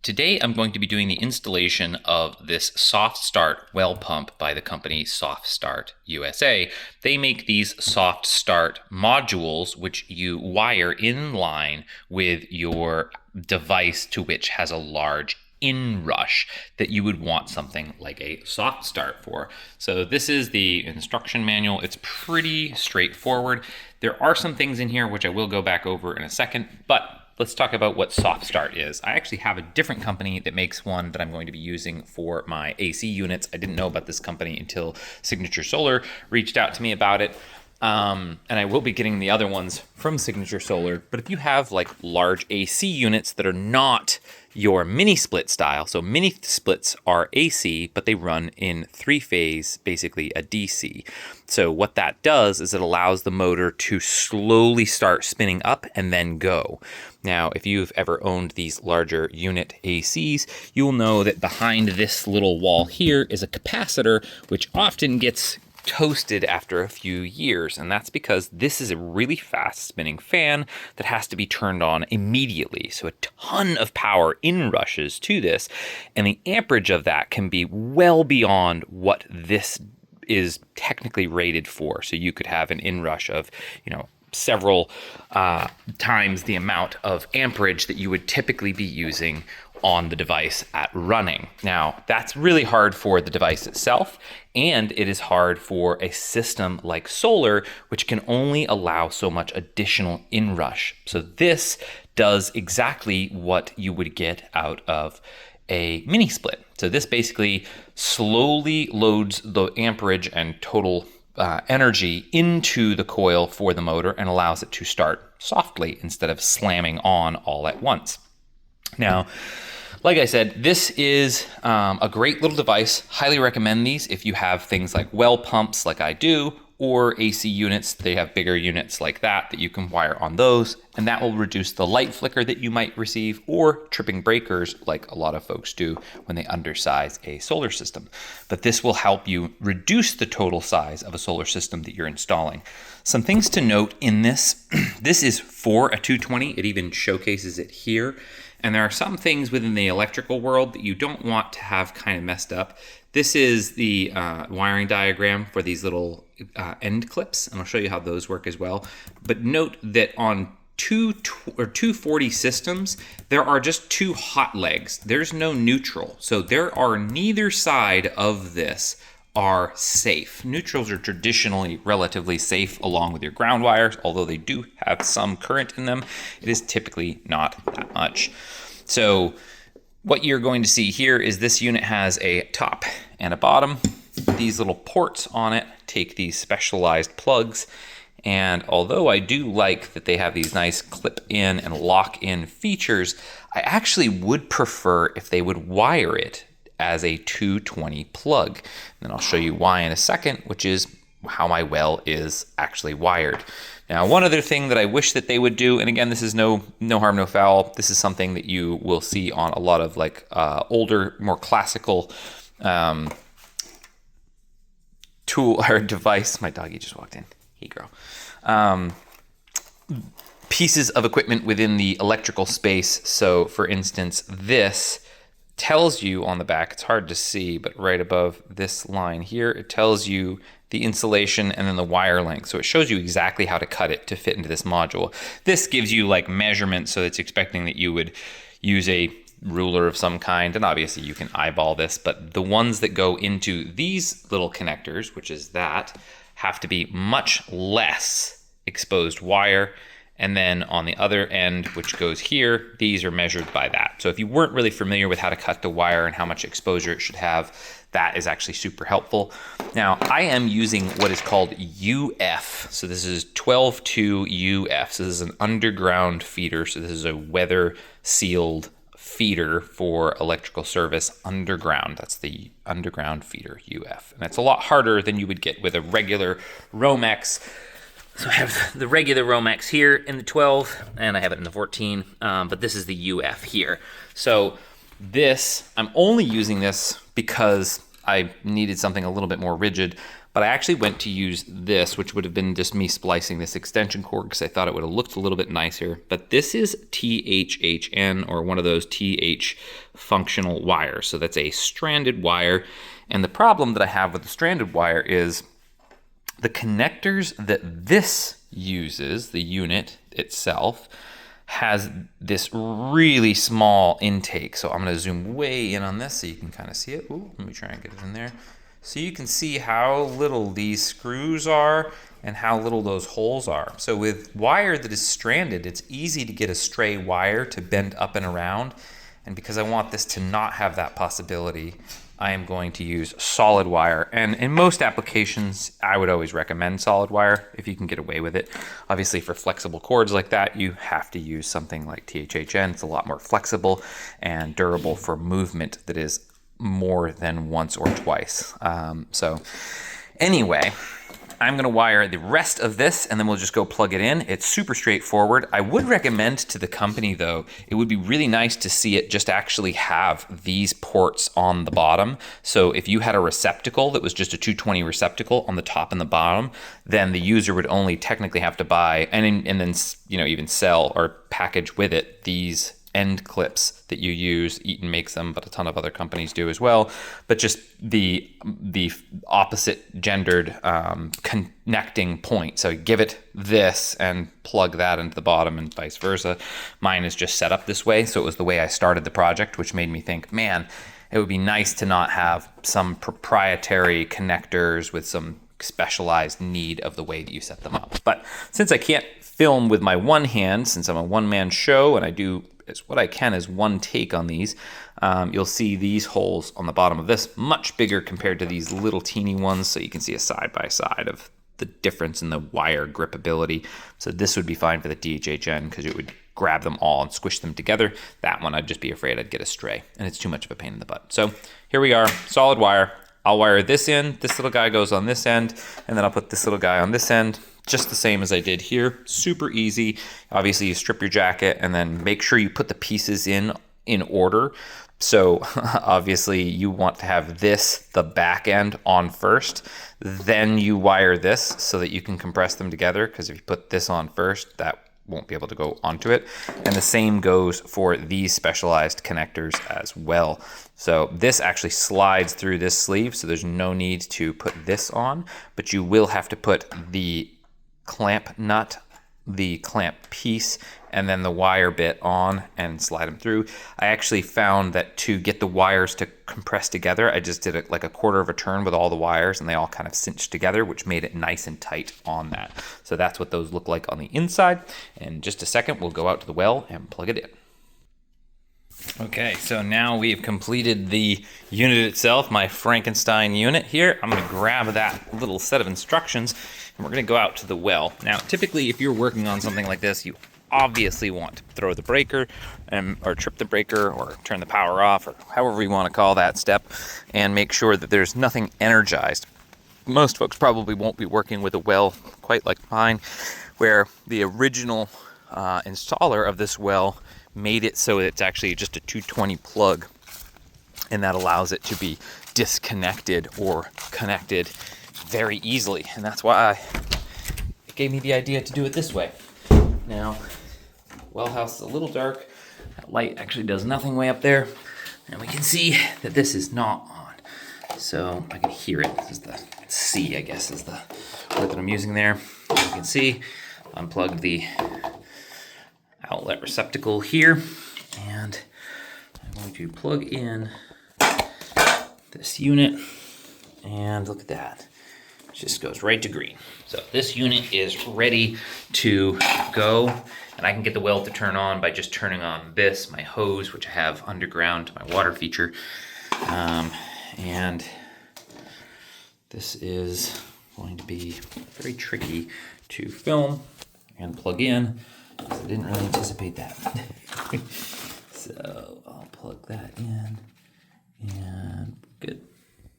Today I'm going to be doing the installation of this Stsrt well pump by the company Stsrt USA. They make these Stsrt modules which you wire in line with your device to which has a large inrush that you would want something like a Stsrt for. So this is the instruction manual. It's pretty straightforward. There are some things in here which I will go back over in a second, but let's talk about what Stsrt is. I actually have a different company that makes one that I'm going to be using for my AC units. I didn't know about this company until Stsrt Solar reached out to me about it. And I will be getting the other ones from Stsrt Solar. But if you have like large AC units that are not your mini split style, so mini splits are AC, but they run in three-phase, basically a DC. So what that does is it allows the motor to slowly start spinning up and then go. Now, if you've ever owned these larger unit ACs, you'll know that behind this little wall here is a capacitor, which often gets toasted after a few years, and that's because this is a really fast spinning fan that has to be turned on immediately. So a ton of power inrushes to this, and the amperage of that can be well beyond what this is technically rated for. So you could have an inrush of, several times the amount of amperage that you would typically be using on the device at running. Now, that's really hard for the device itself, and it is hard for a system like solar, which can only allow so much additional inrush. So this does exactly what you would get out of a mini split. So this basically slowly loads the amperage and total energy into the coil for the motor and allows it to start softly instead of slamming on all at once. Now, like I said, this is a great little device. Highly recommend these if you have things like well pumps like I do, or AC units. They have bigger units like that you can wire on those, and that will reduce the light flicker that you might receive, or tripping breakers like a lot of folks do when they undersize a solar system. But this will help you reduce the total size of a solar system that you're installing. Some things to note in this, this is for a 220. It even showcases it here. And there are some things within the electrical world that you don't want to have kind of messed up. This is the wiring diagram for these little end clips, and I'll show you how those work as well. But note that on 240 systems, there are just two hot legs. There's no neutral. So there are neither side of this are safe. Neutrals are traditionally relatively safe along with your ground wires, although they do have some current in them. It is typically not that much. So what you're going to see here is this unit has a top and a bottom. These little ports on it take these specialized plugs, and although I do like that they have these nice clip in and lock in features, I actually would prefer if they would wire it as a 220 plug. And I'll show you why in a second, which is how my well is actually wired. Now, one other thing that I wish that they would do, and again, this is no harm, no foul. This is something that you will see on a lot of like older, more classical tool or device. My doggy just walked in. Hey, girl. Pieces of equipment within the electrical space. So, for instance, this tells you on the back, it's hard to see, but right above this line here, it tells you the insulation and then the wire length. So it shows you exactly how to cut it to fit into this module. This gives you like measurements, so it's expecting that you would use a ruler of some kind, and obviously you can eyeball this, but the ones that go into these little connectors, which is that, have to be much less exposed wire. And then on the other end, which goes here, these are measured by that. So if you weren't really familiar with how to cut the wire and how much exposure it should have, that is actually super helpful. Now, I am using what is called UF. So this is 12-2 UF. So this is an underground feeder. So this is a weather sealed feeder for electrical service underground. That's the underground feeder, UF. And it's a lot harder than you would get with a regular Romex. So I have the regular Romex here in the 12, and I have it in the 14, but this is the UF here. So this, I'm only using this because I needed something a little bit more rigid, but I actually went to use this, which would have been just me splicing this extension cord because I thought it would have looked a little bit nicer. But this is THHN, or one of those TH functional wires. So that's a stranded wire. And the problem that I have with the stranded wire is the connectors that this uses, the unit itself, has this really small intake. So I'm going to zoom way in on this so you can kind of see it. Ooh, let me try and get it in there. So you can see how little these screws are and how little those holes are. So with wire that is stranded, it's easy to get a stray wire to bend up and around. And because I want this to not have that possibility, I am going to use solid wire. And in most applications, I would always recommend solid wire if you can get away with it. Obviously, for flexible cords like that, you have to use something like THHN. It's a lot more flexible and durable for movement that is more than once or twice. So anyway, I'm going to wire the rest of this and then we'll just go plug it in. It's super straightforward. I would recommend to the company, though, it would be really nice to see it just actually have these ports on the bottom. So if you had a receptacle that was just a 220 receptacle on the top and the bottom, then the user would only technically have to buy and then even sell or package with it these end clips that you use. Eaton makes them, but a ton of other companies do as well. But just the opposite gendered connecting point. So give it this and plug that into the bottom and vice versa. Mine is just set up this way. So it was the way I started the project, which made me think, man, it would be nice to not have some proprietary connectors with some specialized need of the way that you set them up. But since I can't film with my one hand, since I'm a one-man show and I do what I can is one take on these, you'll see these holes on the bottom of this much bigger compared to these little teeny ones. So you can see a side by side of the difference in the wire gripability. So this would be fine for the DHHN because it would grab them all and squish them together. That one, I'd just be afraid I'd get a stray and it's too much of a pain in the butt. So here we are, solid wire. I'll wire this in, this little guy goes on this end, and then I'll put this little guy on this end, just the same as I did here. Super easy. Obviously, you strip your jacket and then make sure you put the pieces in order. So obviously, you want to have this, the back end, on first. Then you wire this so that you can compress them together, because if you put this on first, that won't be able to go onto it. And the same goes for these specialized connectors as well. So this actually slides through this sleeve, so there's no need to put this on, but you will have to put the clamp nut, the clamp piece, and then the wire bit on and slide them through. I actually found that to get the wires to compress together, I just did it like a quarter of a turn with all the wires and they all kind of cinched together, which made it nice and tight on that. So that's what those look like on the inside. In just a second, we'll go out to the well and plug it in. Okay, so now we've completed the unit itself, my Frankenstein unit here. I'm gonna grab that little set of instructions and we're gonna go out to the well. Now, typically, if you're working on something like this, you obviously want to throw the breaker or trip the breaker or turn the power off or however you want to call that step and make sure that there's nothing energized. Most folks probably won't be working with a well quite like mine, where the original installer of this well made it so it's actually just a 220 plug, and that allows it to be disconnected or connected very easily. And that's why it gave me the idea to do it this way. Now, well house is a little dark. That light actually does nothing way up there. And we can see that this is not on. So I can hear it. This is the C, I guess, is the word that I'm using there. You can see, unplugged the outlet receptacle here. And I'm going to plug in this unit. And look at that. It just goes right to green. So this unit is ready to go, and I can get the well to turn on by just turning on this, my hose, which I have underground to my water feature. And this is going to be very tricky to film and plug in, because I didn't really anticipate that. So I'll plug that in, and good.